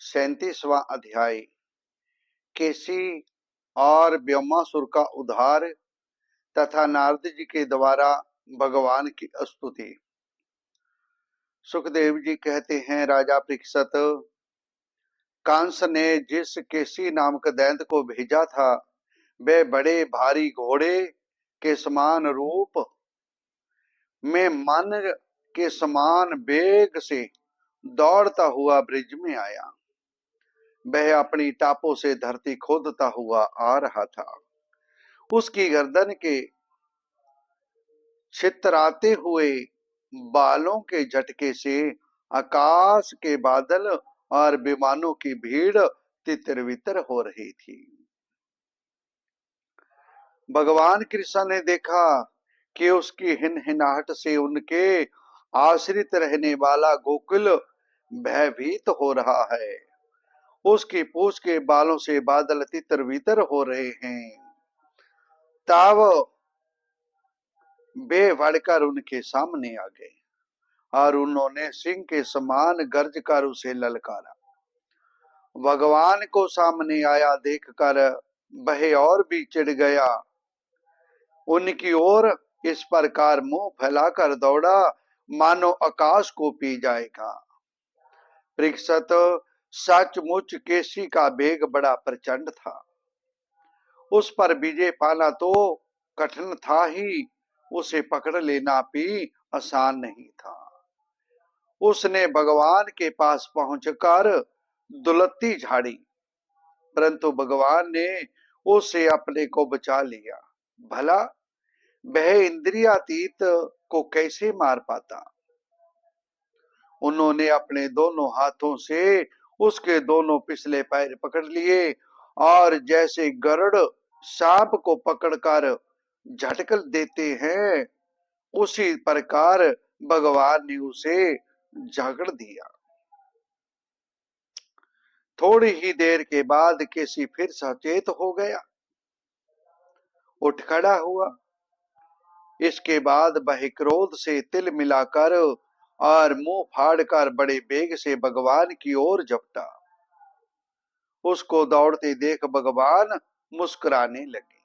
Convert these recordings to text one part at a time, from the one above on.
37वां अध्याय। केसी और ब्रह्मासुर का उद्धार तथा नारद जी के द्वारा भगवान की स्तुति। सुखदेव जी कहते हैं, राजा परीक्षित, कंस ने जिस केसी नामक दैत्य को भेजा था वह बड़े भारी घोड़े के समान रूप में मन के समान वेग से दौड़ता हुआ ब्रिज में आया। वह अपनी टापों से धरती खोदता हुआ आ रहा था। उसकी गर्दन के छितराते हुए बालों के झटके से आकाश के बादल और विमानों की भीड़ तितर बितर हो रही थी। भगवान कृष्ण ने देखा कि उसकी हिनहिनाहट से उनके आश्रित रहने वाला गोकुल भयभीत हो रहा है। उसकी पूंछ के बालों से बादल तितर बितर हो रहे हैं। तब वे बढ़कर उनके सामने आ गए और उन्होंने सिंह के समान गर्ज कर उसे ललकारा। भगवान को सामने आया देखकर वह और भी चिढ़ गया। उनकी ओर इस प्रकार मुंह फैलाकर दौड़ा मानो आकाश को पी जाएगा। परीक्षित, सचमुच केसी का वेग बड़ा प्रचंड था। उस पर विजय पाना तो कठिन था ही, उसे पकड़ लेना भी आसान नहीं था। उसने भगवान के पास पहुंचकर दुलत्ती झाड़ी, परंतु भगवान ने उसे अपने को बचा लिया। भला वह इंद्रियातीत को कैसे मार पाता। उन्होंने अपने दोनों हाथों से उसके दोनों पिछले पैर पकड़ लिए और जैसे गरुड़ सांप को पकड़कर झटकल देते हैं, उसी प्रकार भगवान ने उसे झगड़ दिया। थोड़ी ही देर के बाद केसी फिर सचेत हो गया, उठ खड़ा हुआ। इसके बाद वह क्रोध से तिल मिलाकर और मुंह फाड़कर बड़े वेग से भगवान की ओर झपटा। उसको दौड़ते देख भगवान मुस्कुराने लगे।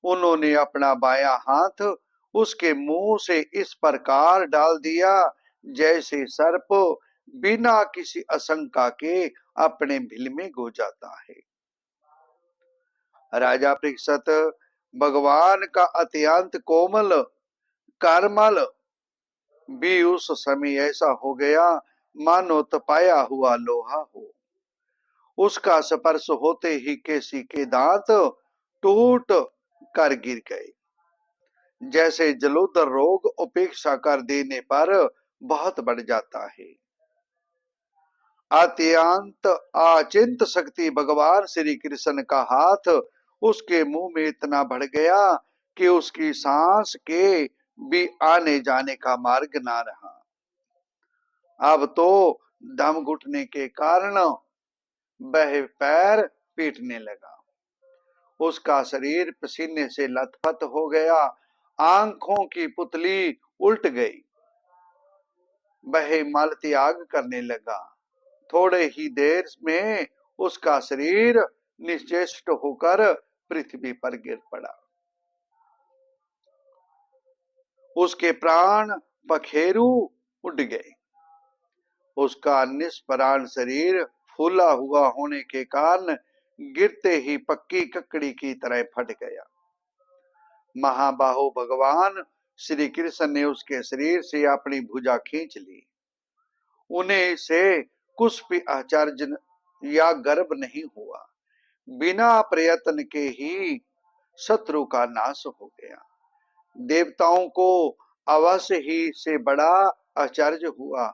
उन्होंने अपना बायां हाथ उसके मुंह से इस प्रकार डाल दिया जैसे सर्प बिना किसी आशंका के अपने बिल में घुस जाता है। राजा परीक्षित, भगवान का अत्यंत कोमल कार्मल भी उस समय ऐसा हो गया मानो तपाया हुआ लोहा हो। उसका स्पर्श होते ही केसी के दांत टूट कर गिर गए। जैसे जलोदर रोग उपेक्षा कर देने पर बहुत बढ़ जाता है। अत्यंत अचिंत शक्ति भगवान श्री कृष्ण का हाथ उसके मुंह में इतना बढ़ गया कि उसकी सांस के भी आने जाने का मार्ग ना रहा। अब तो दम घुटने के कारण वह पैर पीटने लगा। उसका शरीर पसीने से लथपथ हो गया। आंखों की पुतली उल्ट गई। वह मल त्याग करने लगा। थोड़े ही देर में उसका शरीर निश्चेष्ट होकर पृथ्वी पर गिर पड़ा। उसके प्राण पखेरु उड़ गए। उसका निष्प्राण शरीर फूला हुआ होने के कारण गिरते ही पक्की ककड़ी की तरह फट गया। महाबाहो भगवान श्री कृष्ण ने उसके शरीर से अपनी भुजा खींच ली। उन्हें से कुछ भी आश्चर्य या गर्व नहीं हुआ। बिना प्रयत्न के ही शत्रु का नाश हो गया। देवताओं को अवश्य ही से बड़ा आश्चर्य हुआ।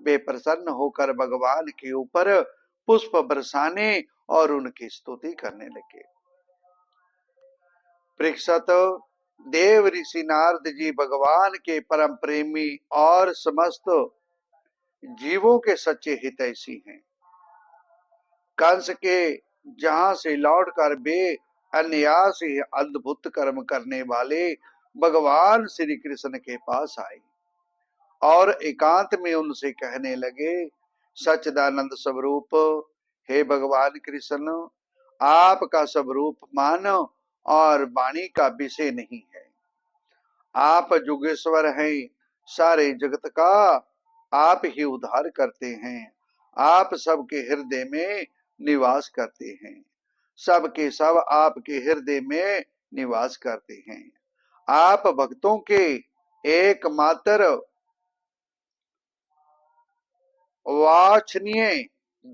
वे प्रसन्न होकर भगवान के ऊपर पुष्प बरसाने और उनकी स्तुति करने लगे। परीक्षित, देव ऋषि नारद जी भगवान के परम प्रेमी और समस्त जीवों के सच्चे हितैषी हैं। कंस के जहां से लौटकर वे अनायास ही अद्भुत कर्म करने वाले भगवान श्री कृष्ण के पास आए और एकांत में उनसे कहने लगे, सच्चिदानंद स्वरूप, हे भगवान कृष्ण, आपका स्वरूप मानव और वाणी का विषय नहीं है। आप जुगेश्वर हैं, सारे जगत का आप ही उद्धार करते हैं। आप सबके हृदय में निवास करते हैं, सबके सब आपके हृदय में निवास करते हैं। आप भक्तों के एकमात्र वांछनीय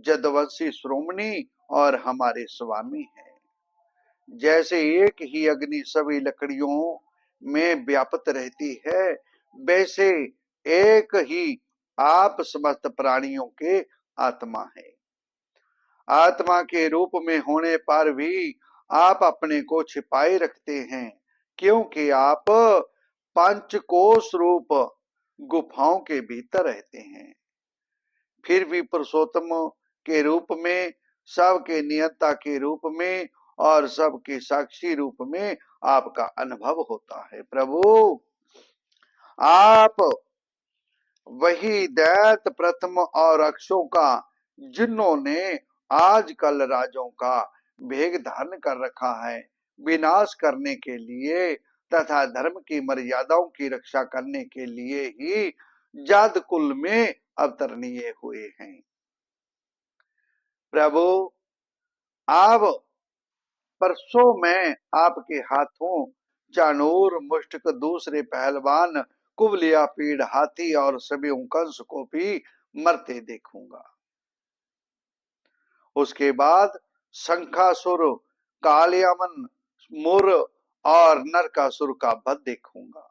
जदवंशी श्रोमणी और हमारे स्वामी हैं। जैसे एक ही अग्नि सभी लकड़ियों में व्याप्त रहती है, वैसे एक ही आप समस्त प्राणियों के आत्मा है। आत्मा के रूप में होने पर भी आप अपने को छिपाए रखते हैं, क्योंकि आप पंचकोश रूप गुफाओं के भीतर रहते हैं। फिर भी पुरुषोत्तम के रूप में, सबके नियंता के रूप में और सबके साक्षी रूप में आपका अनुभव होता है। प्रभु, आप वही दैत प्रथम और अक्षों का, जिन्होंने आजकल राजों का भेग धारण कर रखा है, विनाश करने के लिए तथा धर्म की मर्यादाओं की रक्षा करने के लिए ही जाद कुल में अवतरणीय हुए हैं। प्रभु, आप परसों में आपके हाथों चाणूर मुष्टक दूसरे पहलवान कुबलिया पीड़ हाथी और सभी कंस को भी मरते देखूंगा। उसके बाद शंखासुर, कालियामन, मुर और नरकासुर का वध देखूंगा।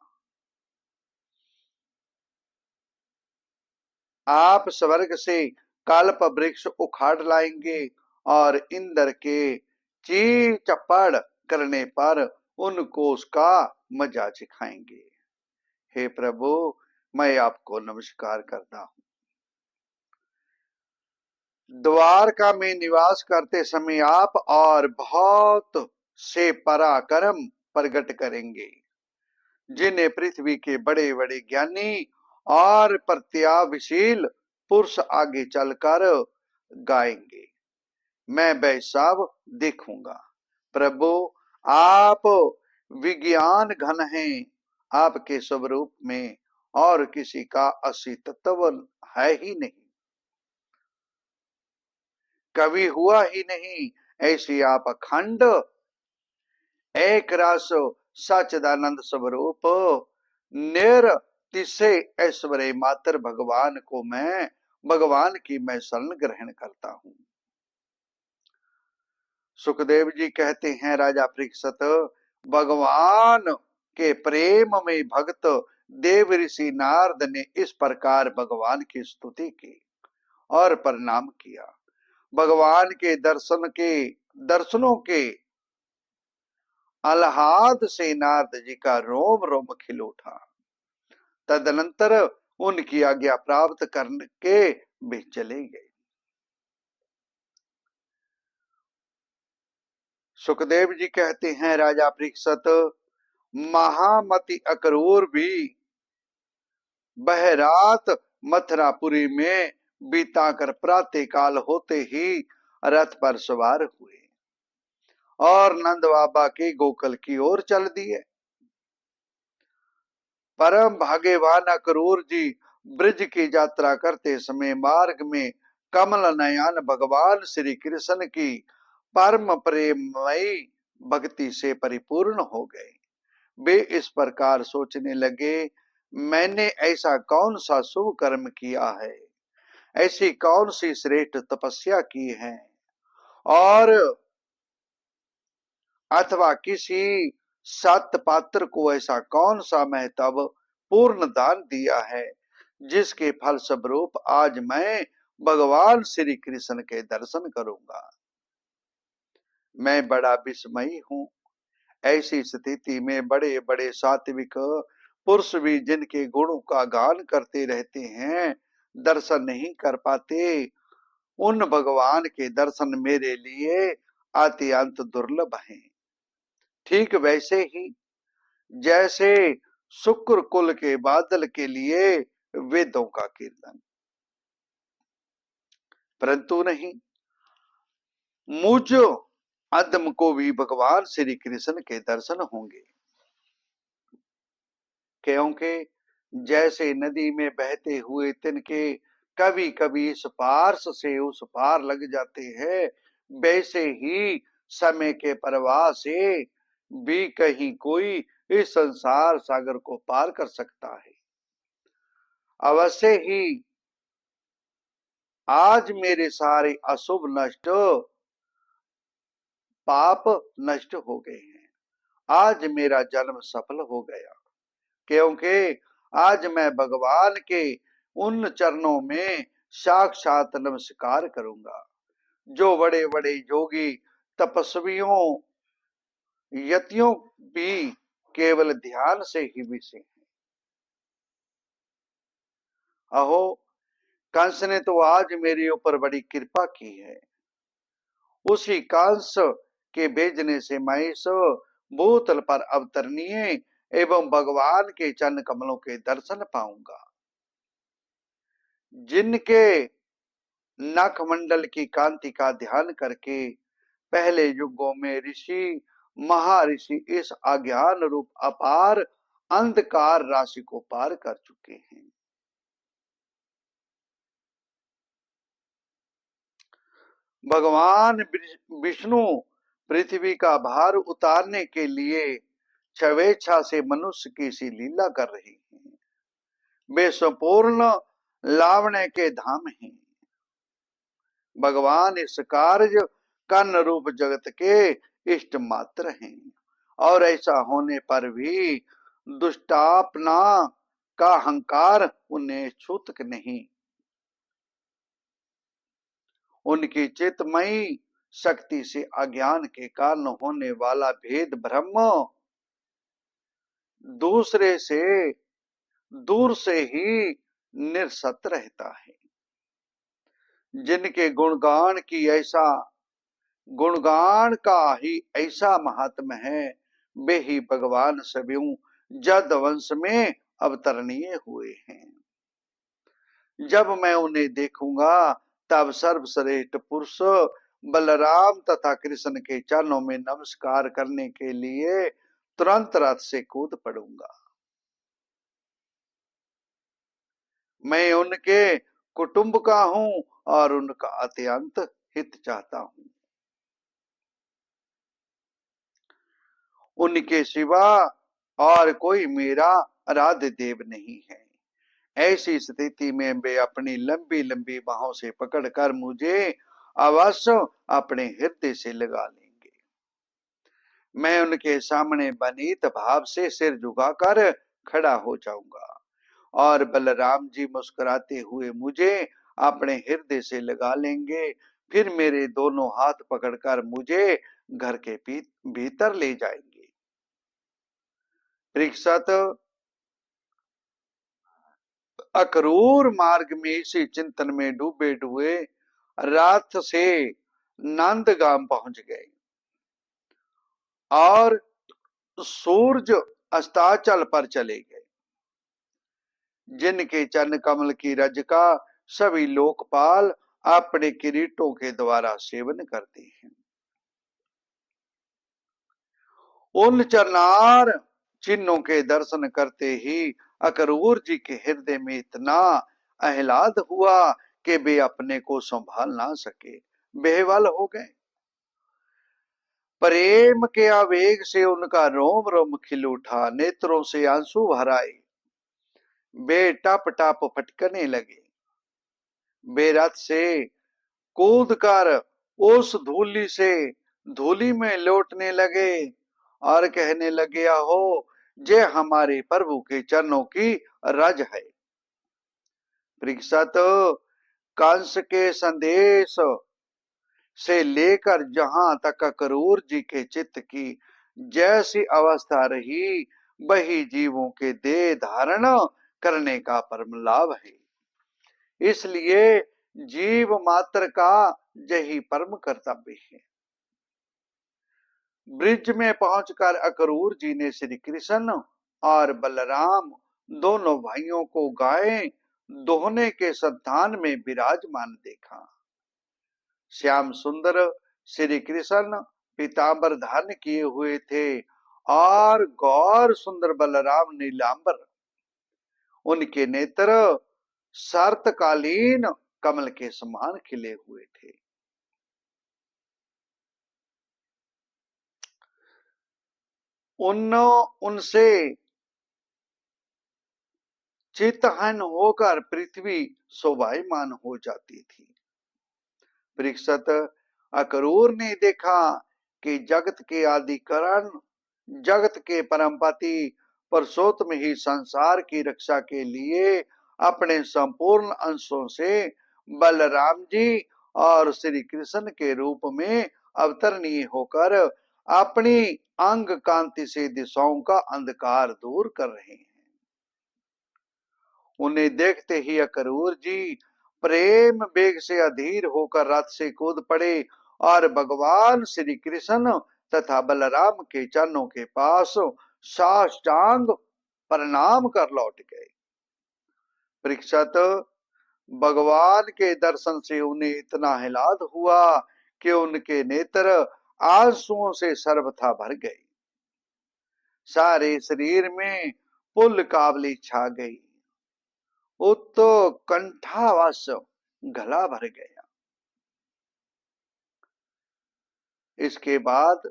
आप स्वर्ग से कल्प वृक्ष उखाड़ लाएंगे और इंद्र के ची चपड़ करने पर उनको उसका मजा सिखाएंगे। हे प्रभु, मैं आपको नमस्कार करता हूँ। द्वारका में निवास करते समय आप और बहुत से पराक्रम प्रकट करेंगे, जिन्हें पृथ्वी के बड़े बड़े ज्ञानी और प्रत्याविशील पुरुष आगे चलकर गाएंगे। मैं वह सब देखूंगा। प्रभु, आप विज्ञान घन हैं, आपके स्वरूप में और किसी का अस्तित्व है ही नहीं, कभी हुआ ही नहीं। ऐसी आप अखंड एक रस सच्चिदानंद स्वरूप निर्तिशय ऐश्वर्य मात्र भगवान की मैं शरण ग्रहण करता हूँ। सुखदेव जी कहते हैं, राजा परीक्षित, भगवान के प्रेम में भक्त देव ऋषि नारद ने इस प्रकार भगवान की स्तुति की और प्रणाम किया। भगवान के दर्शनों के आह्लाद से नारद जी का रोम रोम खिल उठा। तदनंतर उनकी आज्ञा प्राप्त करके वे चले गए। सुखदेव जी कहते हैं, राजा परीक्षित, महामति अक्रूर भी वह रात मथुरापुरी में बीताकर प्रातः काल होते ही रथ पर सवार हुए और नंद बाबा के गोकुल की ओर चल दिए। परम भाग्यवान अक्रूर जी ब्रज की यात्रा करते समय मार्ग में कमल नयन भगवान श्री कृष्ण की परम प्रेममयी भक्ति से परिपूर्ण हो गए। वे इस प्रकार सोचने लगे, मैंने ऐसा कौन सा शुभ कर्म किया है, ऐसी कौन सी श्रेष्ठ तपस्या की है, और अथवा किसी सत पात्र को ऐसा कौन सा महत्व पूर्ण दान दिया है, जिसके फल स्वरूप आज मैं भगवान श्री कृष्ण के दर्शन करूंगा। मैं बड़ा विस्मयी हूँ। ऐसी स्थिति में बड़े बड़े सात्विक पुरुष भी जिनके गुणों का गान करते रहते हैं, दर्शन नहीं कर पाते। उन भगवान के दर्शन मेरे लिए अत्यंत दुर्लभ हैं। ठीक वैसे ही जैसे शुक्र कुल के बादल के लिए वेदों का कीर्तन, परंतु नहीं, मुझ अदम को भी भगवान श्री कृष्ण के दर्शन होंगे, क्योंकि जैसे नदी में बहते हुए तिनके कभी कभी इस पार से उस पार लग जाते हैं, वैसे ही समय के प्रवाह से भी कहीं कोई इस संसार सागर को पार कर सकता है। अवश्य ही आज मेरे सारे अशुभ नष्ट, पाप नष्ट हो गए हैं। आज मेरा जन्म सफल हो गया, क्योंकि आज मैं भगवान के उन चरणों में साक्षात नमस्कार करूंगा, जो बड़े बड़े योगी तपस्वियों यतियों भी केवल ध्यान से ही विषय हैं। अहो, कंस ने तो आज मेरे ऊपर बड़ी कृपा की है। उसी कंस के भेजने से मैं इस भूतल पर अवतरणीय एवं भगवान के चरण कमलों के दर्शन पाऊंगा, जिनके नखमंडल की कांति का ध्यान करके पहले युगों में ऋषि महर्षि इस अज्ञान रूप अपार अंधकार राशि को पार कर चुके हैं। भगवान विष्णु पृथ्वी का भार उतारने के लिए स्वेच्छा से मनुष्य की सी लीला कर रही हैं। वे संपूर्ण लावण्य के धाम हैं। भगवान इस कार्य कर्ण रूप जगत के इष्ट मात्र हैं, और ऐसा होने पर भी दुष्टापना का अहंकार उन्हें छूतक नहीं। उनकी चित्तमयी शक्ति से अज्ञान के कारण होने वाला भेद ब्रह्म दूसरे से दूर से ही निरसत रहता है। जिनके गुणगान का ही ऐसा महात्म है, वे ही भगवान सभी जद वंश में अवतरणीय हुए हैं। जब मैं उन्हें देखूंगा तब सर्वश्रेष्ठ पुरुष बलराम तथा कृष्ण के चरणों में नमस्कार करने के लिए तुरंत रथ से कूद पड़ूंगा। मैं उनके कुटुंब का हूं और उनका अत्यंत हित चाहता हूं। उनके सिवा और कोई मेरा आराध्य देव नहीं है। ऐसी स्थिति में वे अपनी लंबी लंबी बाहों से पकड़कर मुझे अवश्य अपने हृदय से लगा लेंगे। मैं उनके सामने बनीत भाव से सिर झुकाकर खड़ा हो जाऊंगा, और बलराम जी मुस्कुराते हुए मुझे अपने हृदय से लगा लेंगे। फिर मेरे दोनों हाथ पकड़कर मुझे घर के भीतर ले जाएंगे। परीक्षित, अक्रूर मार्ग में इसी चिंतन में डूबे डूबे रात से नंदगाम पहुंच गए, और सूरज अस्ताचल पर चले गए। जिनके चरण कमल की रज का सभी लोकपाल अपने किरीटों के द्वारा सेवन करते हैं। उन चरणार चिन्हों के दर्शन करते ही अक्रूर जी के हृदय में इतना आह्लाद हुआ कि वे अपने को संभाल ना सके, बेहाल हो गए। प्रेम के आवेग से उनका रोम रोम खिल उठा, नेत्रों से आंसू भर आए। वे टप टप फटकने लगे। वे रथ से कूद कर उस धूली में लौटने लगे और कहने लगे, हो जे हमारे प्रभु के चरणों की रज है। परीक्षित, कंस के संदेश से लेकर जहां तक अक्रूर जी के चित्त की जैसी अवस्था रही, वही जीवों के देह धारण करने का परम लाभ है। इसलिए जीव मात्र का यही परम कर्तव्य है। ब्रिज में पहुंचकर अक्रूर जी ने श्री कृष्ण और बलराम दोनों भाइयों को गाय दोहने के संतान में विराजमान देखा। श्याम सुंदर श्री कृष्ण पीतांबर धारण किए हुए थे और गौर सुंदर बलराम नीलांबर। उनके नेत्र शरतकालीन कमल के समान खिले हुए थे। उनसे चित्तहन होकर पृथ्वी शोभायमान हो जाती थी। परीक्षित, अक्रूर ने देखा कि जगत के आदि कारण, जगत के परमपति पुरुषोत्तम ही संसार की रक्षा के लिए अपने संपूर्ण अंशों से बलराम जी और श्री कृष्ण के रूप में अवतरणीय होकर अपनी अंग कांति से दिशाओं का अंधकार दूर कर रहे हैं। उन्हें देखते ही अक्रूर जी प्रेम वेग से अधीर होकर रथ से कूद पड़े और भगवान श्री कृष्ण तथा बलराम के चरणों के पास साष्टांग प्रणाम कर लौट गए। परीक्षित, भगवान के दर्शन से उन्हें इतना आह्लाद हुआ कि उनके नेत्र आंसुओं से सर्वथा भर गए। सारे शरीर में पुल काबली छा गई। उत्कंठावश गला भर गया। इसके बाद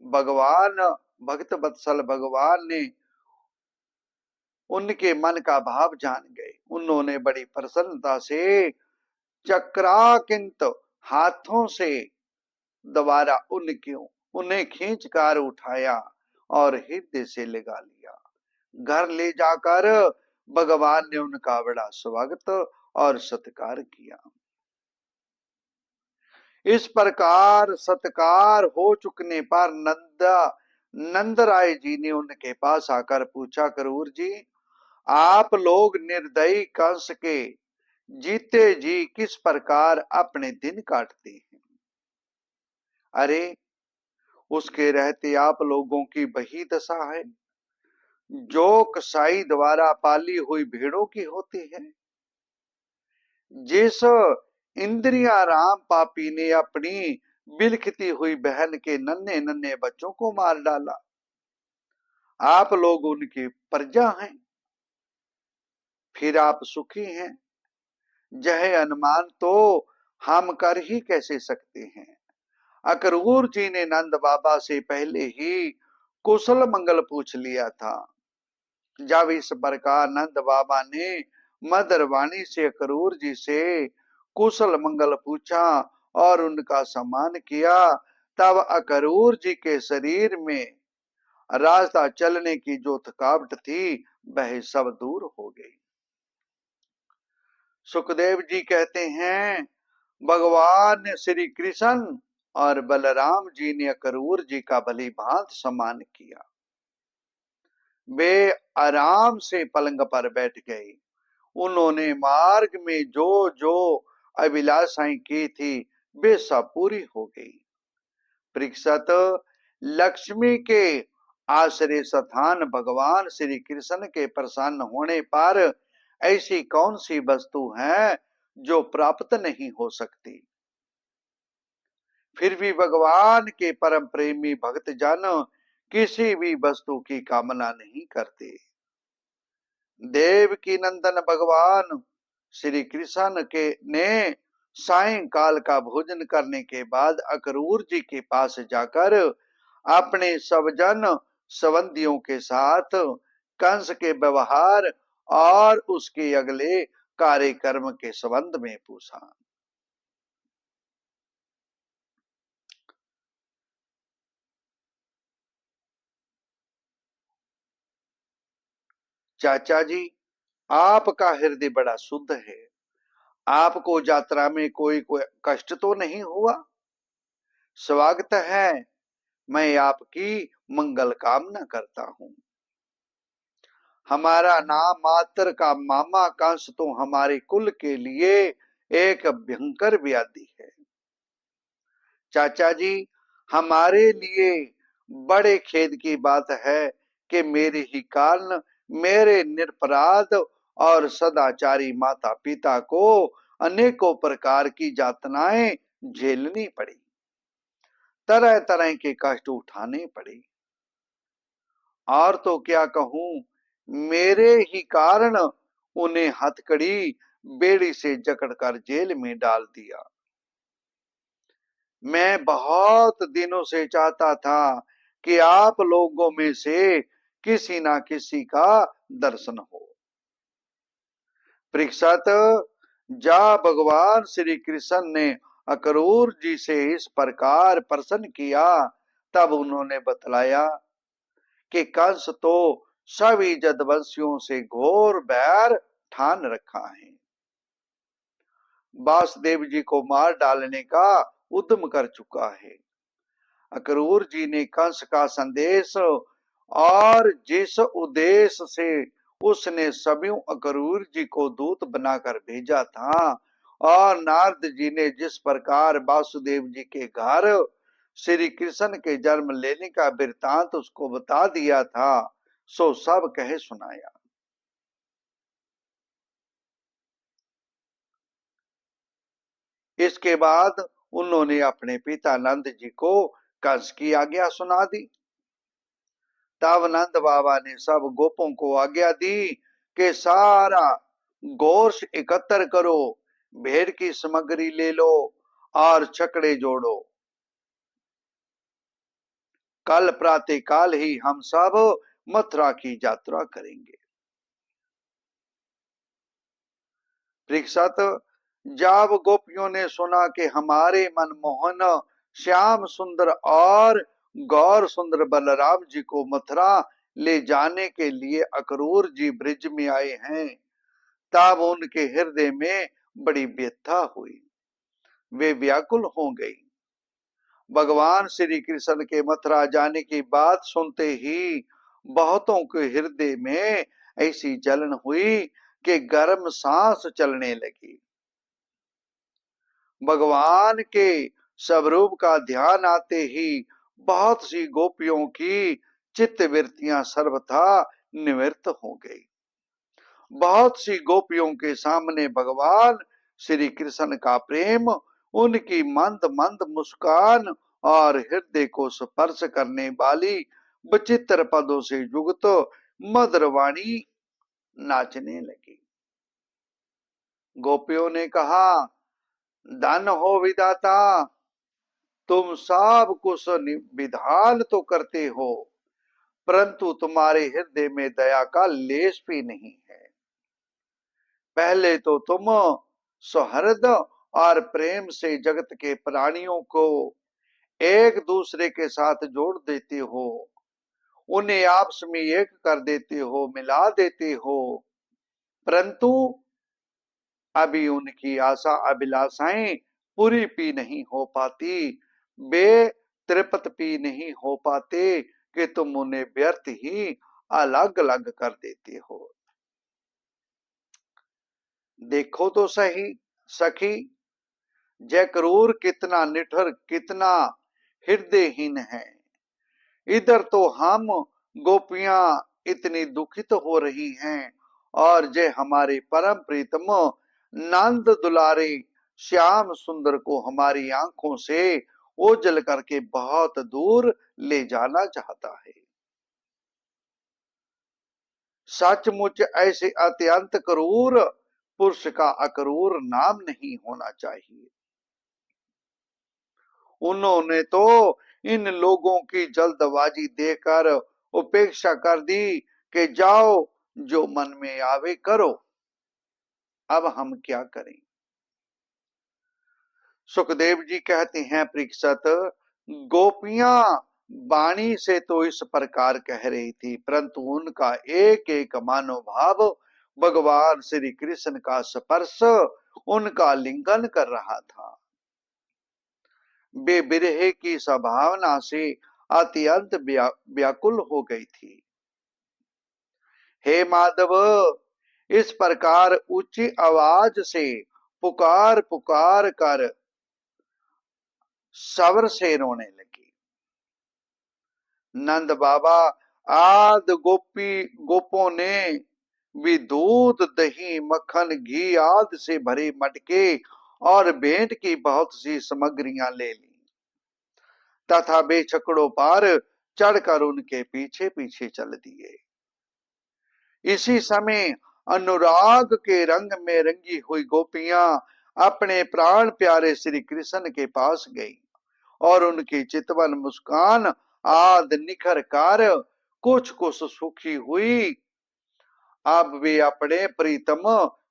भगवान, भक्त वत्सल भगवान ने उनके मन का भाव जान गए। उन्होंने बड़ी प्रसन्नता से चक्राकिंत हाथों से दोबारा उन्हें खींच कर उठाया और हृदय से लगा लिया। घर ले जाकर भगवान ने उनका बड़ा स्वागत और सत्कार किया। इस प्रकार सत्कार हो चुकने पर नंद राय जी ने उनके पास आकर पूछा, करूर जी, आप लोग निर्दयी कंस के जीते जी किस प्रकार अपने दिन काटते हैं? अरे, उसके रहते आप लोगों की वही दशा है जो कसाई द्वारा पाली हुई भेड़ों की होती है। जिस इंद्रिया राम पापी ने अपनी बिलखती हुई बहन के नन्हे नन्हे बच्चों को मार डाला, आप लोग उनकी प्रजा हैं, फिर आप सुखी हैं। यह अनुमान तो हम कर ही कैसे सकते हैं। अक्रूर जी ने नंद बाबा से पहले ही कुशल मंगल पूछ लिया था। जब इस प्रकार नंद बाबा ने मधुर वाणी से अक्रूर जी से कुशल मंगल पूछा और उनका सम्मान किया, तब अक्रूर जी के शरीर में रास्ता चलने की जो थकावट थी वह सब दूर हो गई। सुखदेव जी कहते हैं, भगवान श्री कृष्ण और बलराम जी ने अक्रूर जी का भली भांत सम्मान किया। वे आराम से पलंग पर बैठ गए। उन्होंने मार्ग में जो जो अभिलाषाएं की थी वे सब पूरी हो गई। परीक्षित, लक्ष्मी के आश्रय स्थान भगवान श्री कृष्ण के प्रसन्न होने पर ऐसी कौन सी वस्तु है जो प्राप्त नहीं हो सकती। फिर भी भगवान के परम प्रेमी भक्त जन किसी भी वस्तु की कामना नहीं करते। देव की नंदन भगवान श्री कृष्ण के ने सायंकाल का भोजन करने के बाद अक्रूर जी के पास जाकर अपने सब जन संबंधियों के साथ कंस के व्यवहार और उसके अगले कार्यक्रम के संबंध में पूछा। चाचा जी, आपका हृदय बड़ा शुद्ध है। आपको यात्रा में कोई कष्ट तो नहीं हुआ? स्वागत है। मैं आपकी मंगल कामना करता हूं। हमारा नाम मात्र का मामा कंस तो हमारे कुल के लिए एक भयंकर व्याधि है। चाचा जी, हमारे लिए बड़े खेद की बात है कि मेरे ही कारण मेरे निरपराध और सदाचारी माता पिता को अनेकों प्रकार की यातनाएं झेलनी पड़ी, तरह तरह के कष्ट उठाने पड़े। और तो क्या कहूं, मेरे ही कारण उन्हें हथकड़ी बेड़ी से जकड़कर जेल में डाल दिया। मैं बहुत दिनों से चाहता था कि आप लोगों में से किसी ना किसी का दर्शन हो। परीक्षित, जा भगवान श्री कृष्ण ने अक्रूर जी से इस प्रकार प्रश्न किया, तब उन्होंने बतलाया कि कंस तो सभी जदवंशियों से घोर बैर ठान रखा है, वासुदेव जी को मार डालने का उद्यम कर चुका है। अक्रूर जी ने कंस का संदेश और जिस उद्देश्य से उसने सभी अक्रूर जी को दूत बनाकर भेजा था, और नारद जी ने जिस प्रकार वासुदेव जी के घर श्री कृष्ण के जन्म लेने का वृतांत उसको बता दिया था, सो सब कहे सुनाया। इसके बाद उन्होंने अपने पिता नंद जी को कंस की आज्ञा सुना दी। तब नंद बाबा ने सब गोपों को आज्ञा दी कि सारा गोश एकत्र करो, भेड़ की सामग्री ले लो और छकड़े जोड़ो। कल प्रातः काल ही हम सब मथुरा की यात्रा करेंगे। परीक्षित, जब गोपियों ने सुना कि हमारे मनमोहन श्याम सुंदर और गौर सुंदर बलराम जी को मथुरा ले जाने के लिए अक्रूर जी ब्रिज में आए हैं, तब उनके हृदय में बड़ी व्यथा हुई, वे व्याकुल हो गई। भगवान श्री कृष्ण के मथुरा जाने की बात सुनते ही बहुतों के हृदय में ऐसी जलन हुई कि गर्म सांस चलने लगी। भगवान के स्वरूप का ध्यान आते ही बहुत सी गोपियों की चित्त वृत्तियां सर्वथा निवृत्त हो गई। बहुत सी गोपियों के सामने भगवान श्री कृष्ण का प्रेम, उनकी मंद मंद मुस्कान और हृदय को स्पर्श करने वाली विचित्र पदों से युक्त मधुर वाणी नाचने लगी। गोपियों ने कहा, धन हो विधाता, तुम सब कुछ विधान तो करते हो, परंतु तुम्हारे हृदय में दया का लेश भी नहीं है। पहले तो तुम सौहृद और प्रेम से जगत के प्राणियों को एक दूसरे के साथ जोड़ देते हो, उन्हें आपस में एक कर देते हो, मिला देते हो, परंतु अभी उनकी आशा अभिलाषाएं पूरी भी नहीं हो पाती, वे तृप्त भी नहीं हो पाते कि तुम उन्हें व्यर्थ ही अलग अलग कर देते हो। देखो तो सही सखी, जय क्रूर कितना निठर, कितना हृदयहीन है। इधर तो हम गोपियां इतनी दुखित हो रही हैं, और जय हमारे परम प्रीतम नंद दुलारे श्याम सुंदर को हमारी आंखों से ओझल करके बहुत दूर ले जाना चाहता है। सचमुच ऐसे अत्यंत क्रूर पुरुष का अक्रूर नाम नहीं होना चाहिए। उन्होंने तो इन लोगों की जल्दबाजी देखकर उपेक्षा कर दी कि जाओ, जो मन में आवे करो, अब हम क्या करें। सुखदेव जी कहते हैं, परीक्षित, गोपियां वाणी से तो इस प्रकार कह रही थी, परंतु उनका एक एक मनोभाव भगवान श्री कृष्ण का स्पर्श उनका लिंगन कर रहा था। वे विरह की संभावना से अत्यंत व्याकुल हो गई थी। हे माधव, इस प्रकार ऊंची आवाज से पुकार पुकार कर सवर से रोने लगी। नंद बाबा आद गोपों ने भी दूध दही मक्खन घी आदि से भरे मटके और भेंट की बहुत सी सामग्रियां ले ली तथा वे छकड़ों पार चढ़कर उनके पीछे पीछे चल दिए। इसी समय अनुराग के रंग में रंगी हुई गोपियां अपने प्राण प्यारे श्री कृष्ण के पास गई और उनकी चितवन मुस्कान आद निखर कर कुछ कुछ सुखी हुई। अब वे अपने प्रीतम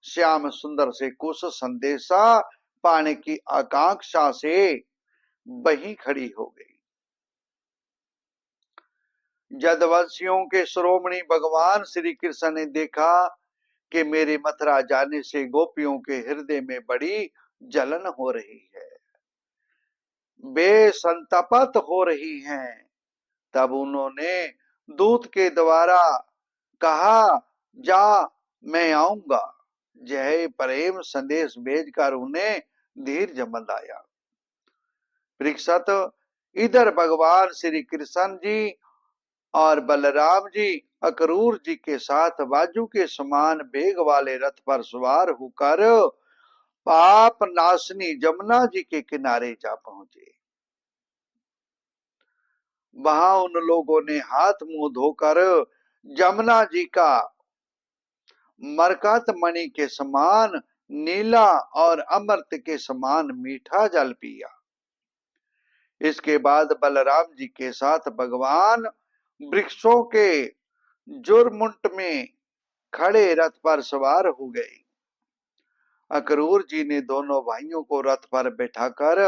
श्याम सुंदर से कुछ संदेशा पाने की आकांक्षा से वहीं खड़ी हो गई। जदवंशियों के श्रोमणी भगवान श्री कृष्ण ने देखा कि मेरे मथुरा जाने से गोपियों के हृदय में बड़ी जलन हो रही है, वे संतप्त हो रही हैं। तब उन्होंने दूत के द्वारा कहा, जा मैं आऊंगा। जय प्रेम संदेश भेजकर उन्हें धीरज मंदाया। परीक्षित, इधर भगवान श्री कृष्ण जी और बलराम जी अक्रूर जी के साथ बाजू के समान वेग वाले रथ पर सवार होकर पाप नाशनी जमुना जी के किनारे जा पहुंचे। वहां उन लोगों ने हाथ मुंह धोकर जमुना जी का मरकत मणि के समान नीला और अमृत के समान मीठा जल पिया। इसके बाद बलराम जी के साथ भगवान वृक्षों के जुरमुंट में खड़े रथ पर सवार हो गए। अक्रूर जी ने दोनों भाइयों को रथ पर बैठाकर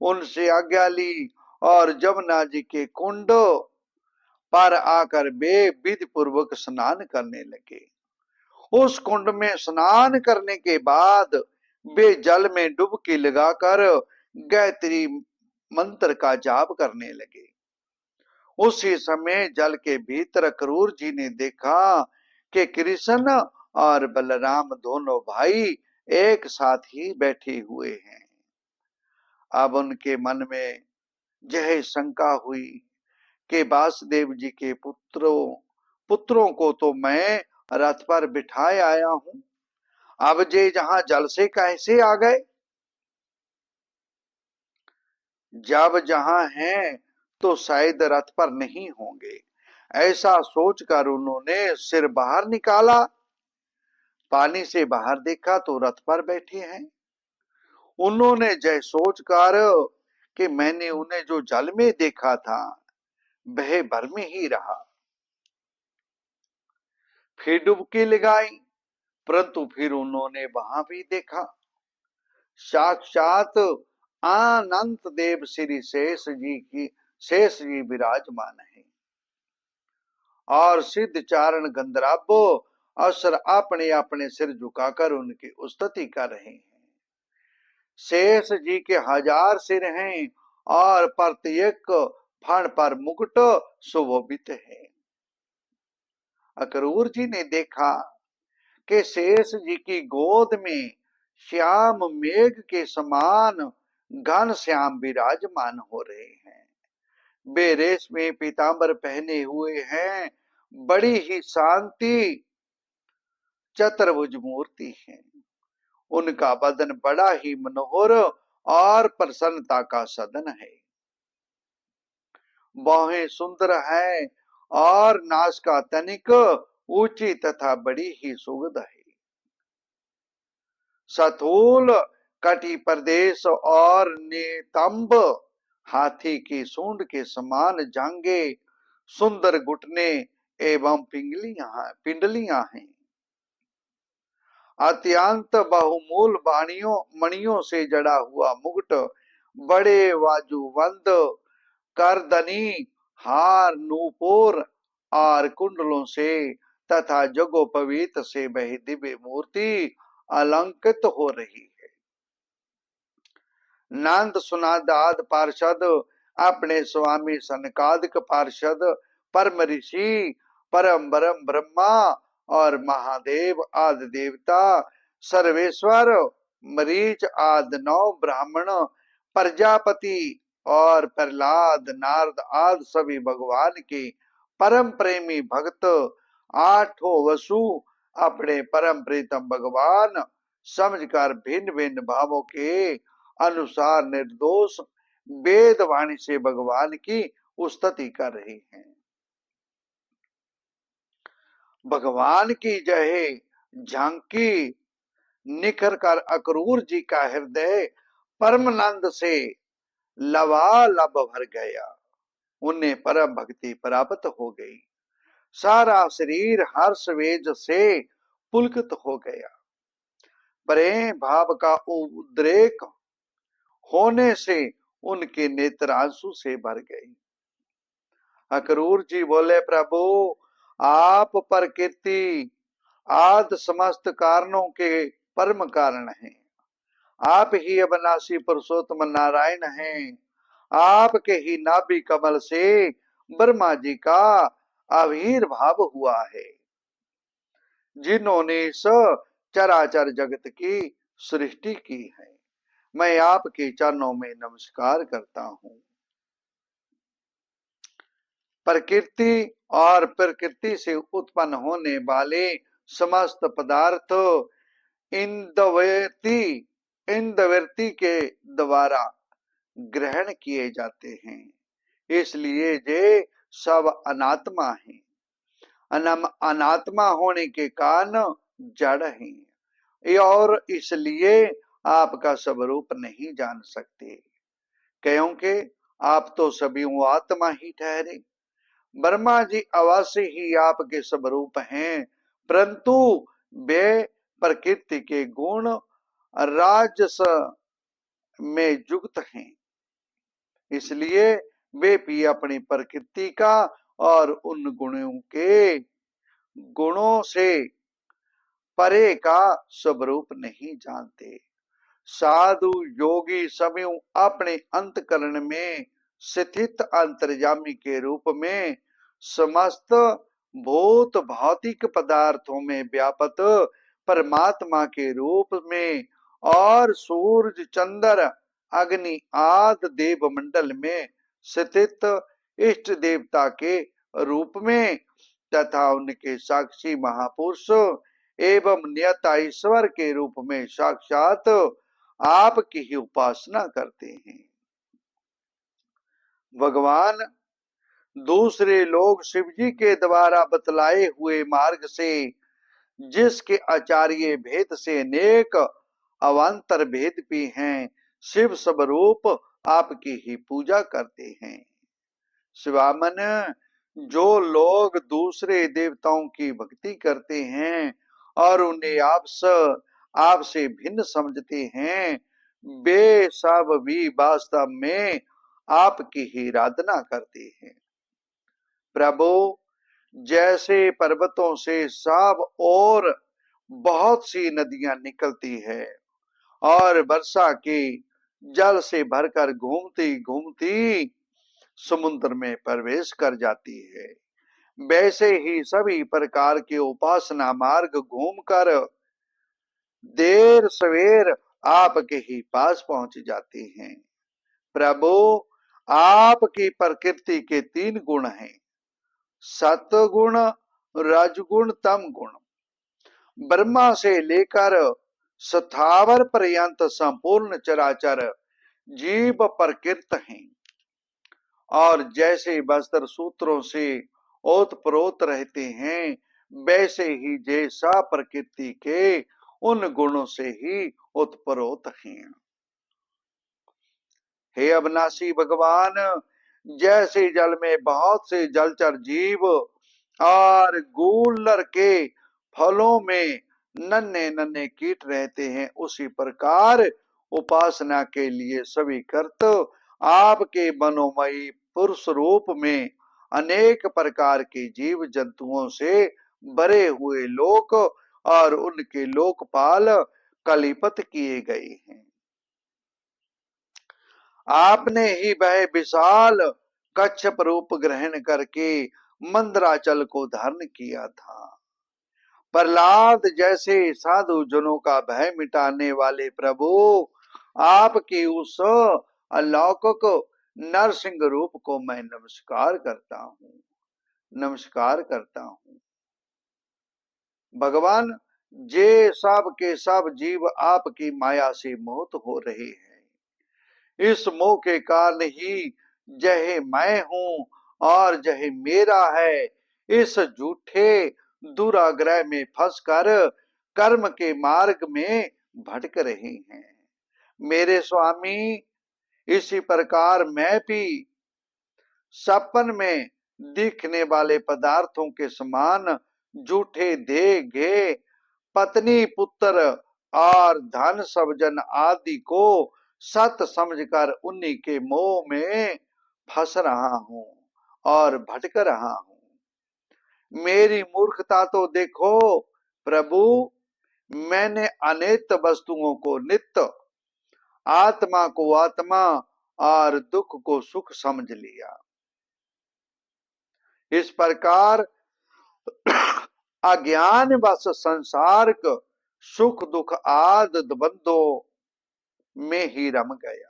उनसे आज्ञा ली और जमुना जी के कुंड पर आकर वे विधि पूर्वक स्नान करने लगे। उस कुंड में स्नान करने के बाद वे जल में डुबकी लगाकर गायत्री मंत्र का जाप करने लगे। उसी समय जल के भीतर क्रूर जी ने देखा कि कृष्ण और बलराम दोनों भाई एक साथ ही बैठे हुए हैं। अब उनके मन में यह शंका हुई कि वासुदेव जी के पुत्रों को तो मैं रथ पर बिठाए आया हूं, अब जे जहां जल से कैसे आ गए? जब जहां हैं तो शायद रथ पर नहीं होंगे, ऐसा सोचकर उन्होंने सिर बाहर निकाला। पानी से बाहर देखा तो रथ पर बैठे हैं। उन्होंने जय सोचकर कि मैंने उन्हें जो जल में देखा था वह भर में ही रहा, फिर डुबकी लगाई, परंतु फिर उन्होंने वहां भी देखा साक्षात अनंत देव श्री शेष जी विराजमान है और सिद्ध चारण गंधर्व असुर अपने अपने सिर झुकाकर उनकी स्तुति कर रहे हैं। शेष जी के 1000 सिर हैं और प्रत्येक फण पर मुकुट सुशोभित है। अक्रूर जी ने देखा कि शेष जी की गोद में श्याम मेघ के समान घन श्याम विराजमान हो रहे हैं। वे रेशमी पीतांबर पहने हुए हैं, बड़ी ही शांति चतुर्भुज मूर्ति है। उनका बदन बड़ा ही मनोहर और प्रसन्नता का सदन है। बाहें सुंदर है और नास का तनिक ऊंची तथा बड़ी ही सुगंध है। सथूल कटी प्रदेश और नितंब हाथी की सूंड के समान जांगे, सुंदर घुटने एवं पिंडलियां हैं। अत्यंत बहुमूल मणियों से जड़ा हुआ मुकुट, बड़े बाजूबंद करदनी, हार, नूपुर और कुंडलों से तथा जगोपवीत से वह दिव्य मूर्ति अलंकृत हो रही है। नंद सुनादाद पार्षद अपने स्वामी सनकादिक पार्षद परम ऋषि परम ब्रह्म ब्रह्मा और महादेव आदि देवता सर्वेश्वर मरीच आदि 9 ब्राह्मण प्रजापति और प्रहलाद नारद आदि सभी भगवान के परम प्रेमी भक्त 8 वसु अपने परम प्रीतम भगवान समझकर भिन्न भिन्न भावों के अनुसार निर्दोष वेद वाणी से भगवान की स्तुति कर रहे हैं। भगवान की जय झांकी निखर कर अक्रूर जी का हृदय परमानंद से लबालब भर गया। उन्हें परम भक्ति प्राप्त हो गई। सारा शरीर हर्ष वेज से पुलकित हो गया। प्रेम भाव का उद्रेक होने से उनके नेत्र आंसू से भर गए। अक्रूर जी बोले, प्रभु आप प्रकृति आदि समस्त कारणों के परम कारण हैं। आप ही अविनाशी पुरुषोत्तम नारायण हैं। आपके ही नाभि कमल से ब्रह्मा जी का आविर्भाव हुआ है, जिन्होंने इस चराचर जगत की सृष्टि की है। मैं आपके चरणों में नमस्कार करता हूँ। प्रकृति और प्रकृति से उत्पन्न होने वाले समस्त पदार्थ इंद्रवृत्ति के द्वारा ग्रहण किए जाते हैं, इसलिए ये सब अनात्मा हैं। अनात्मा होने के कारण जड़ हैं और इसलिए आपका स्वरूप नहीं जान सकते, क्योंकि आप तो सभी आत्मा ही ठहरे। ब्रह्मा जी अवश्य ही आपके स्वरूप हैं, परंतु वे प्रकृति के गुण राजस में युक्त हैं, इसलिए वे भी अपनी प्रकृति का और उन गुणों से परे का स्वरूप नहीं जानते। साधु योगी सभी अपने अंतकरण में स्थित अंतर्यामी के रूप में समस्त भूत भौतिक पदार्थों में व्यापक परमात्मा के रूप में और सूर्य चंद्र अग्नि आदि देव मंडल में स्थित इष्ट देवता के रूप में तथा उनके साक्षी महापुरुष एवं नियता ईश्वर के रूप में साक्षात आपकी ही उपासना करते हैं। भगवान दूसरे लोग शिव जी के द्वारा बतलाए हुए मार्ग से जिसके आचार्य भेद से अनेक अवान्तर भेद भी हैं, शिव स्वरूप आपकी ही पूजा करते हैं। शिवामन, जो लोग दूसरे देवताओं की भक्ति करते हैं और उन्हें आपसे भिन्न समझते हैं, वे सब भी वास्तव में आपकी ही आराधना करते हैं। प्रभु, जैसे पर्वतों से सब और बहुत सी नदियां निकलती है और वर्षा के जल से भरकर घूमती घूमती समुद्र में प्रवेश कर जाती है, वैसे ही सभी प्रकार के उपासना मार्ग घूमकर देर सवेर आपके ही पास पहुंच जाते हैं। प्रभु, आपकी प्रकृति के 3 गुण हैं, सत्वगुण, रजगुण, तम गुण। ब्रह्मा से लेकर स्थावर पर्यंत संपूर्ण चराचर जीव प्रकृत हैं और जैसे वस्त्र सूत्रों से ओतप्रोत रहते हैं, वैसे ही जैसा प्रकृति के उन गुणों से ही उत्प्रोत हैं। हे अविनाशी भगवान, जैसे जल में बहुत से जलचर जीव और गूलर के फलों में नन्हे नन्हे कीट रहते हैं, उसी प्रकार उपासना के लिए सभी कर्त आपके मनोमयी पुरुष रूप में अनेक प्रकार के जीव जंतुओं से भरे हुए लोक और उनके लोकपाल कलिपत किए गए हैं। आपने ही वह विशाल कच्छप रूप ग्रहण करके मंदराचल को धारण किया था। प्रहलाद जैसे साधु जनों का भय मिटाने वाले प्रभु, आपके उस अलौकिक नरसिंह रूप को मैं नमस्कार करता हूँ, नमस्कार करता हूँ। भगवान जे सब के सब जीव आपकी माया से मोहित हो रहे हैं। इस मोह के कारण ही जहे मैं हूं और जहे मेरा है, इस झूठे दुराग्रह में फंसकर कर्म के मार्ग में भटक रहे हैं। मेरे स्वामी, इसी प्रकार मैं भी सपन में दिखने वाले पदार्थों के समान झूठे देह, पत्नी, पुत्र और धन सवजन आदि को सत समझकर उन्हीं के मोह में फंस रहा हूं और भटक रहा हूं। मेरी मूर्खता तो देखो प्रभु, मैंने अनित्य वस्तुओं को नित्य, आत्मा को आत्मा और दुख को सुख समझ लिया। इस प्रकार अज्ञान वश संसार सुख दुख आदि द्वंद्वों में ही रम गया।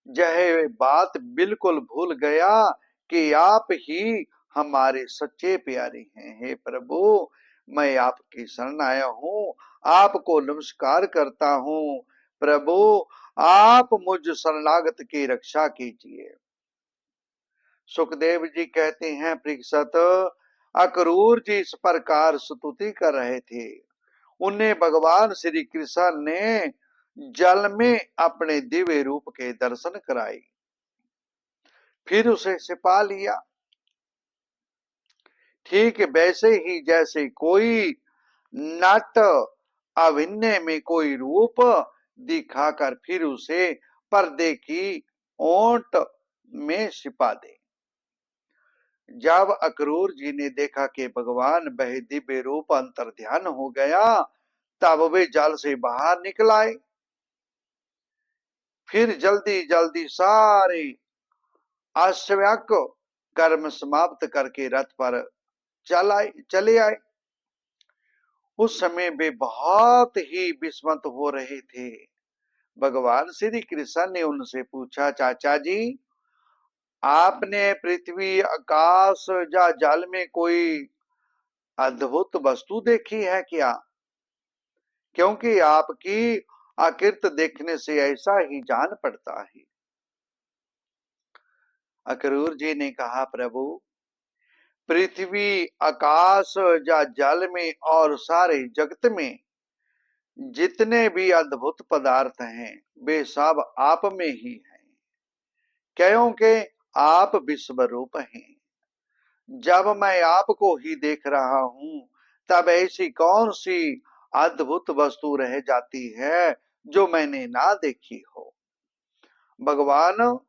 यह बात बिल्कुल भूल गया कि आप ही हमारे सच्चे प्यारे हैं। हे प्रभु, मैं आपकी शरण आया हूँ, आपको नमस्कार करता हूँ। प्रभु, आप मुझ शरणागत की रक्षा कीजिए। सुखदेव जी कहते हैं, परीक्षित, अक्रूर जी इस प्रकार स्तुति कर रहे थे। उन्हें भगवान श्री कृष्ण ने जल में अपने दिव्य रूप के दर्शन कराए, फिर उसे छिपा लिया। ठीक वैसे ही जैसे कोई नट अभिनय में कोई रूप दिखाकर फिर उसे पर्दे की ओट में छिपा दे। जब अक्रूर जी ने देखा कि भगवान वह दिव्य रूप अंतर ध्यान हो गया, तब वे जल से बाहर निकल आए। फिर जल्दी जल्दी सारे आश्वक कर्म समाप्त करके रथ पर चले आए। उस समय वे बहुत ही विस्मित हो रहे थे। भगवान श्री कृष्ण ने उनसे पूछा, चाचा जी, आपने पृथ्वी, आकाश या जल में कोई अद्भुत वस्तु देखी है क्या? क्योंकि आपकी आकृत देखने से ऐसा ही जान पड़ता है। अक्रूर जी ने कहा, प्रभु, पृथ्वी, आकाश या जल में और सारे जगत में जितने भी अद्भुत पदार्थ हैं, वे सब आप में ही हैं, क्योंकि आप विश्व रूप हैं। जब मैं आपको ही देख रहा हूं, तब ऐसी कौन सी अद्भुत वस्तु रह जाती है जो मैंने ना देखी हो। भगवान,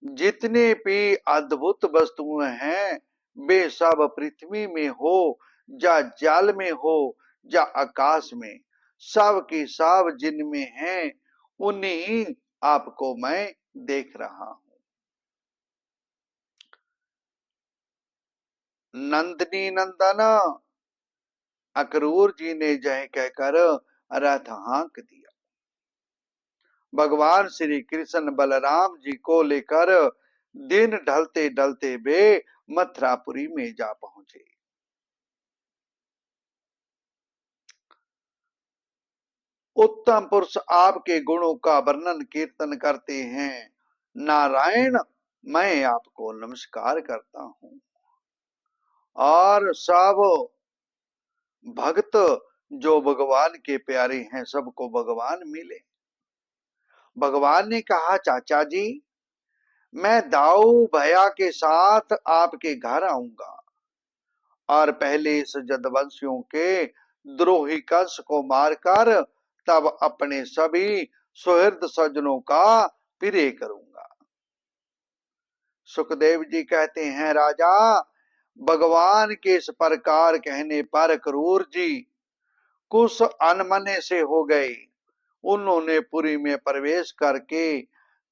जितने भी अद्भुत वस्तुएं हैं, वे सब पृथ्वी में हो या जल में हो या आकाश में, सब की सब जिनमें हैं, उन्हीं आपको मैं देख रहा हूं। नंदनी नंदन, अक्रूर जी ने जय कहकर रथ हाँक दिया। भगवान श्री कृष्ण बलराम जी को लेकर दिन ढलते ढलते वे मथुरापुरी में जा पहुंचे। उत्तम पुरुष आपके गुणों का वर्णन कीर्तन करते हैं। नारायण, मैं आपको नमस्कार करता हूं। और सब भक्त जो भगवान के प्यारे हैं, सबको भगवान मिले। भगवान ने कहा, चाचा जी, मैं दाऊ भैया के साथ आपके घर आऊंगा और पहले इस जदवंशियों के द्रोही कंस को मारकर तब अपने सभी सुहृद सज्जनों का प्रिय करूंगा। सुखदेव जी कहते हैं, राजा, भगवान के इस प्रकार कहने पर क्रूर जी कुछ अनमने से हो गए। उन्होंने पुरी में प्रवेश करके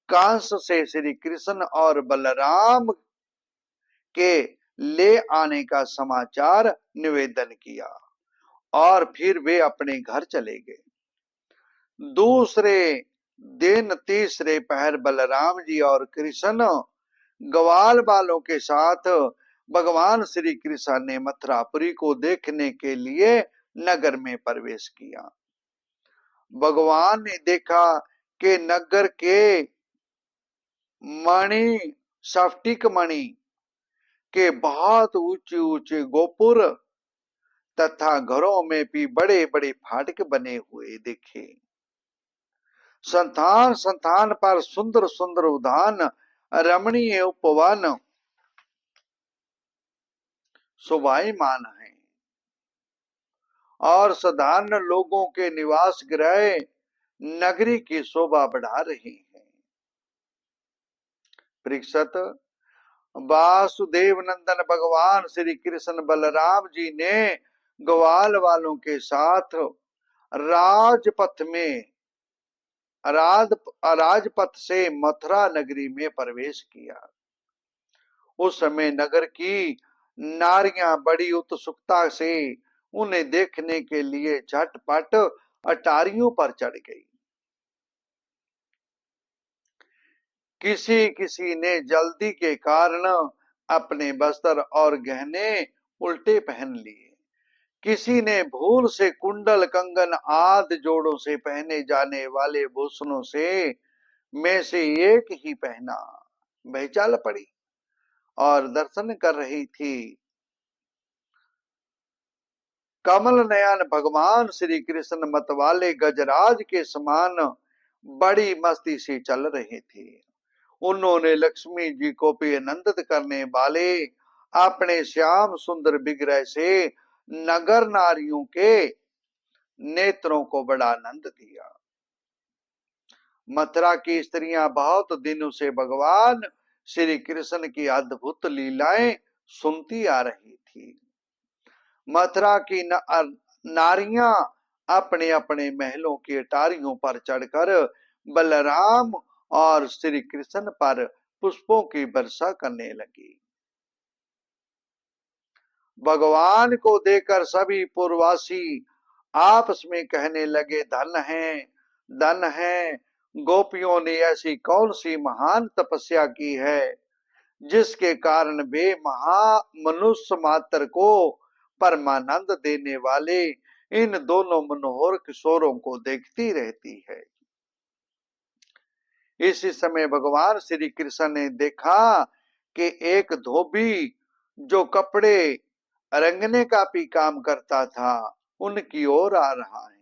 कंस से श्री कृष्ण और बलराम के ले आने का समाचार निवेदन किया और फिर वे अपने घर चले गए। दूसरे दिन तीसरे पहर बलराम जी और कृष्ण ग्वाल बालों के साथ भगवान श्री कृष्ण ने मथुरापुरी को देखने के लिए नगर में प्रवेश किया। भगवान ने देखा कि नगर के मणि, स्फटिक मणि के बहुत ऊंचे ऊंचे गोपुर तथा घरों में भी बड़े बड़े फाटक बने हुए दिखे। संस्थान संस्थान पर सुंदर सुंदर उद्यान, रमणीय उपवन शोभायमान है और साधारण लोगों के निवास गृह नगरी की शोभा बढ़ा रहे हैं। परीक्षित, वासुदेव नंदन भगवान श्री कृष्ण बलराम जी ने ग्वाल वालों के साथ राजपथ में राजपथ से मथुरा नगरी में प्रवेश किया। उस समय नगर की नारियां बड़ी उत्सुकता से उन्हें देखने के लिए झटपट अटारियों पर चढ़ गई। किसी किसी ने जल्दी के कारण अपने वस्त्र और गहने उल्टे पहन लिए। किसी ने भूल से कुंडल कंगन आदि जोड़ों से पहने जाने वाले भूषणों से में से एक ही पहना। वह चल पड़ी और दर्शन कर रही थी। कमल नयन भगवान श्री कृष्ण मतवाले गजराज के समान बड़ी मस्ती से चल रहे थे। उन्होंने लक्ष्मी जी को भी आनंदित करने वाले अपने श्याम सुंदर विग्रह से नगर नारियों के नेत्रों को बड़ा आनंद दिया। मथुरा की स्त्रियां बहुत दिनों से भगवान श्री कृष्ण की अद्भुत लीलाएं सुनती आ रही थी। मथुरा की नारियां अपने अपने महलों की अटारियों पर चढ़कर बलराम और श्री कृष्ण पर पुष्पों की वर्षा करने लगी। भगवान को देखकर सभी पूर्ववासी आपस में कहने लगे, धन है, धन है। गोपियों ने ऐसी कौन सी महान तपस्या की है जिसके कारण वे मनुष्य मात्र को परमानंद देने वाले इन दोनों मनोहर किशोरों को देखती रहती है। इसी समय भगवान श्री कृष्ण ने देखा कि एक धोबी जो कपड़े रंगने का भी काम करता था उनकी ओर आ रहा है।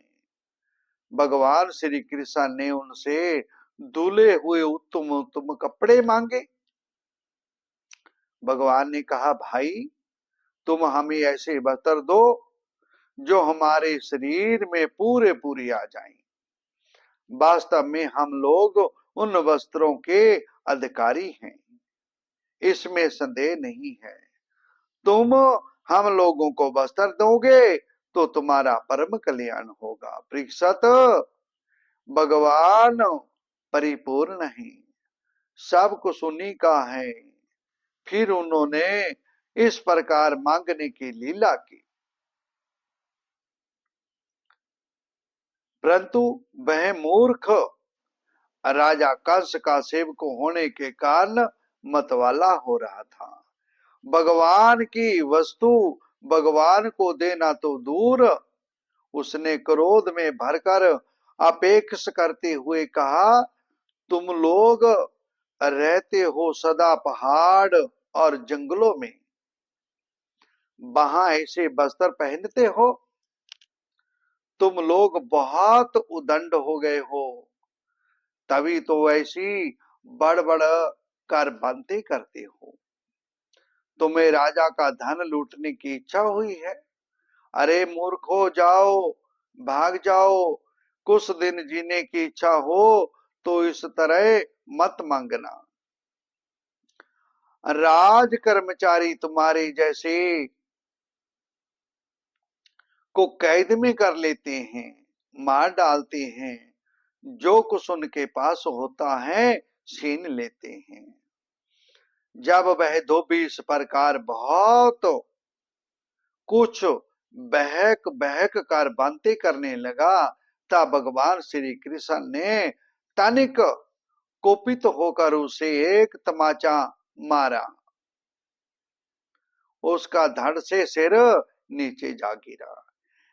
भगवान श्री कृष्ण ने उनसे धुले हुए उत्तम उत्तम कपड़े मांगे। भगवान ने कहा, भाई तुम हमें ऐसे वस्त्र दो जो हमारे शरीर में पूरे पूरे आ जाएं। वास्तव में हम लोग उन वस्त्रों के अधिकारी हैं, इसमें संदेह नहीं है। तुम हम लोगों को वस्त्र दोगे तो तुम्हारा परम कल्याण होगा। परीक्षित, भगवान परिपूर्ण है, सब कुछ उन्हीं का है। फिर उन्होंने इस प्रकार मांगने की लीला की, परंतु वह मूर्ख राजा कंस का सेवक होने के कारण मतवाला हो रहा था। भगवान की वस्तु भगवान को देना तो दूर, उसने क्रोध में भरकर अपेक्षा करते हुए कहा, तुम लोग रहते हो सदा पहाड़ और जंगलों में, वहां ऐसे वस्त्र पहनते हो। तुम लोग बहुत उदंड हो गए हो, तभी तो ऐसी बड़ बड़ कर बातें करते हो। तुम्हें राजा का धन लूटने की इच्छा हुई है। अरे मूर्खो, जाओ, भाग जाओ। कुछ दिन जीने की इच्छा हो तो इस तरह मत मांगना। राज कर्मचारी तुम्हारे जैसे को कैद में कर लेते हैं, मार डालते हैं, जो कुछ उनके पास होता है छीन लेते हैं। जब वह धोबी इस प्रकार बहुत कुछ बहक बहक कर बातें करने लगा, तब भगवान श्री कृष्ण ने तनिक कुपित होकर उसे एक तमाचा मारा। उसका धड़ से सिर नीचे जा गिरा।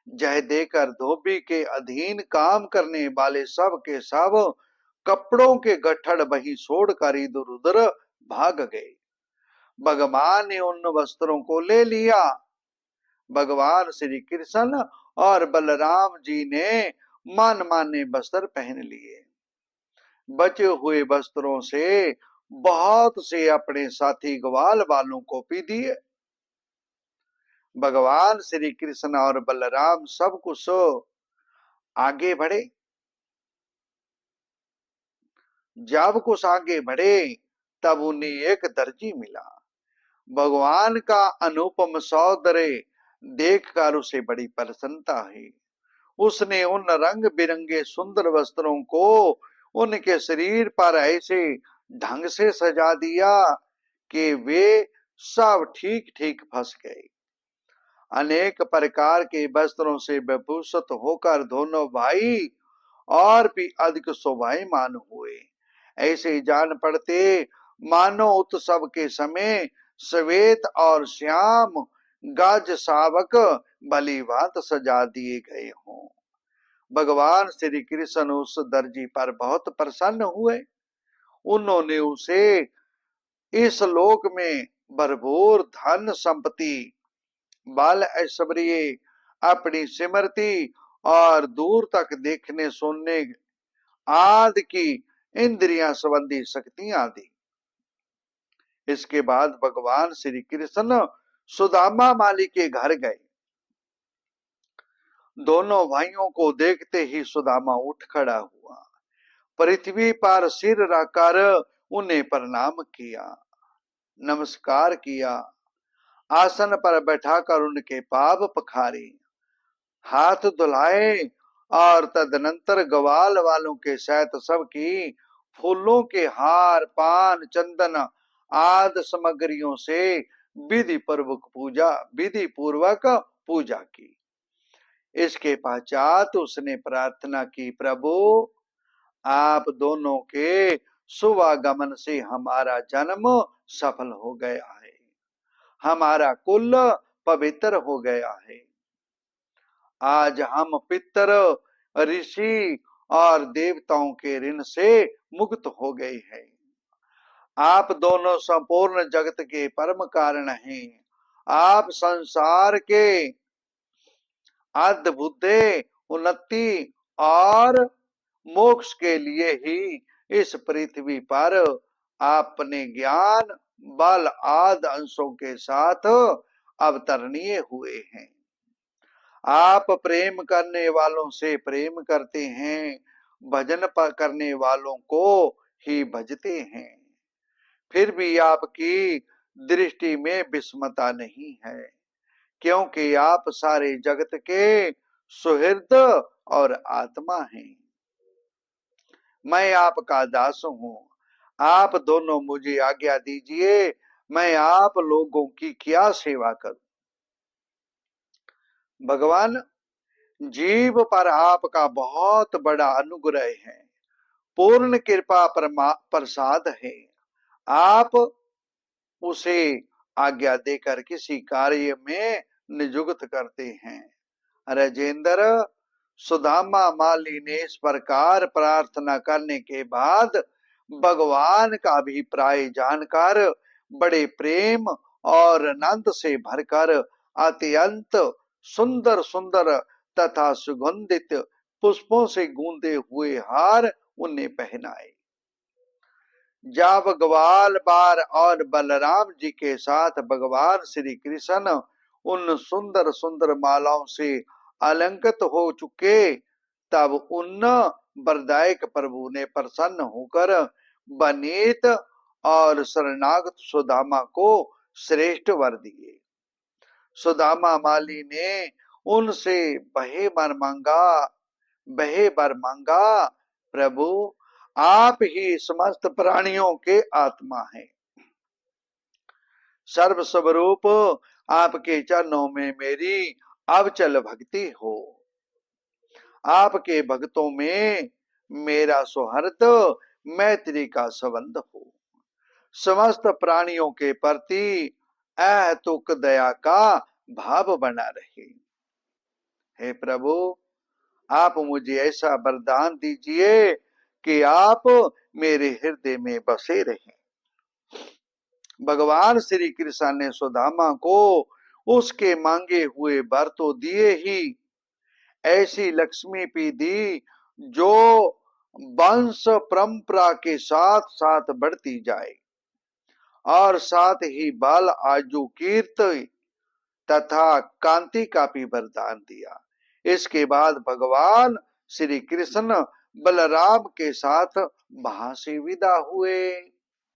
जय देकर धोबी के अधीन काम करने वाले सब के सब कपड़ों के गट्ठड़ वहीं छोड़कर इधर उधर भाग गए। भगवान ने उन वस्त्रों को ले लिया। भगवान श्री कृष्ण और बलराम जी ने मन माने वस्त्र पहन लिए। बचे हुए वस्त्रों से बहुत से अपने साथी ग्वाल वालों को पी दिए। भगवान श्री कृष्ण और बलराम सब कुछ आगे बढ़े। जब कुछ आगे बढ़े तब उन्हें एक दर्जी मिला। भगवान का अनुपम सौंदर्य देखकर उसे बड़ी प्रसन्नता हुई। उसने उन रंग बिरंगे सुंदर वस्त्रों को उनके शरीर पर ऐसे ढंग से सजा दिया कि वे सब ठीक ठीक फंस गए। अनेक प्रकार के वस्त्रों से विभूषित होकर दोनों भाई और भी अधिक शोभायमान हुए। ऐसे जान पड़ते मानो उत्सव के समय श्वेत और श्याम गज शावक भली भांत सजा दिए गए हों। भगवान श्री कृष्ण उस दर्जी पर बहुत प्रसन्न हुए। उन्होंने उसे इस लोक में भरपूर धन संपत्ति, बाल ऐश्वर्य, अपनी स्मृति और दूर तक देखने सुनने आदि की इंद्रियां संबंधी शक्तियां दी। इसके बाद भगवान श्री कृष्ण सुदामा माली के घर गए। दोनों भाइयों को देखते ही सुदामा उठ खड़ा हुआ, पृथ्वी पर सिर रखकर उन्हें प्रणाम किया, नमस्कार किया, आसन पर बैठाकर उनके पाव पखारे, हाथ धुलाए और तदनंतर ग्वाल वालों के सहित सबकी फूलों के हार, पान, चंदन आदि सामग्रियों से विधि पूर्वक पूजा की। इसके पश्चात उसने प्रार्थना की, प्रभु आप दोनों के शुभागमन से हमारा जन्म सफल हो गया है, हमारा कुल पवित्र हो गया है। आज हम पितर, ऋषि और देवताओं के ऋण से मुक्त हो गए हैं। आप दोनों संपूर्ण जगत के परम कारण हैं। आप संसार के अद्भुत उन्नति और मोक्ष के लिए ही इस पृथ्वी पर अपने ज्ञान, बल आदि अंशों के साथ अवतरणीय हुए हैं। आप प्रेम करने वालों से प्रेम करते हैं, भजन करने वालों को ही भजते हैं। फिर भी आपकी दृष्टि में विस्मता नहीं है, क्योंकि आप सारे जगत के सुहृद और आत्मा हैं। मैं आपका दास हूं। आप दोनों मुझे आज्ञा दीजिए, मैं आप लोगों की क्या सेवा करूं। भगवान, जीव पर आपका बहुत बड़ा अनुग्रह है, पूर्ण कृपा प्रसाद है। आप उसे आज्ञा देकर किसी कार्य में नियुक्त करते हैं। राजेंद्र, सुदामा माली ने इस प्रकार प्रार्थना करने के बाद भगवान का अभिप्राय जानकर बड़े प्रेम और आनंद से भरकर अत्यंत सुंदर सुंदर तथा सुगंधित पुष्पों से गूंदे हुए हार उन्हें पहनाए। जब ग्वाल बार और बलराम जी के साथ भगवान श्री कृष्ण उन सुंदर सुंदर मालाओं से अलंकृत हो चुके, तब उन वरदायक प्रभु ने प्रसन्न होकर बनीत और शरणागत सुदामा को श्रेष्ठ वर दिए। सुदामा माली ने उनसे बहे वर मांगा, प्रभु आप ही समस्त प्राणियों के आत्मा हैं। सर्व स्वरूप आपके चरणों में मेरी अविचल भक्ति हो। आपके भक्तों में मेरा सौहार्द मैत्री का संबंध हो। समस्त प्राणियों के प्रति अहेतुक दया का भाव बना रहे। हे प्रभु, आप मुझे ऐसा वरदान दीजिए कि आप मेरे हृदय में बसे रहें। भगवान श्री कृष्ण ने सुदामा को उसके मांगे हुए वर तो दिए ही, ऐसी लक्ष्मी भी दी जो वंश परंपरा के साथ साथ बढ़ती जाए, और साथ ही बाल आजू कीर्ति तथा कांति का भी वरदान दिया। इसके बाद भगवान श्री कृष्ण बलराम के साथ वहां से विदा हुए।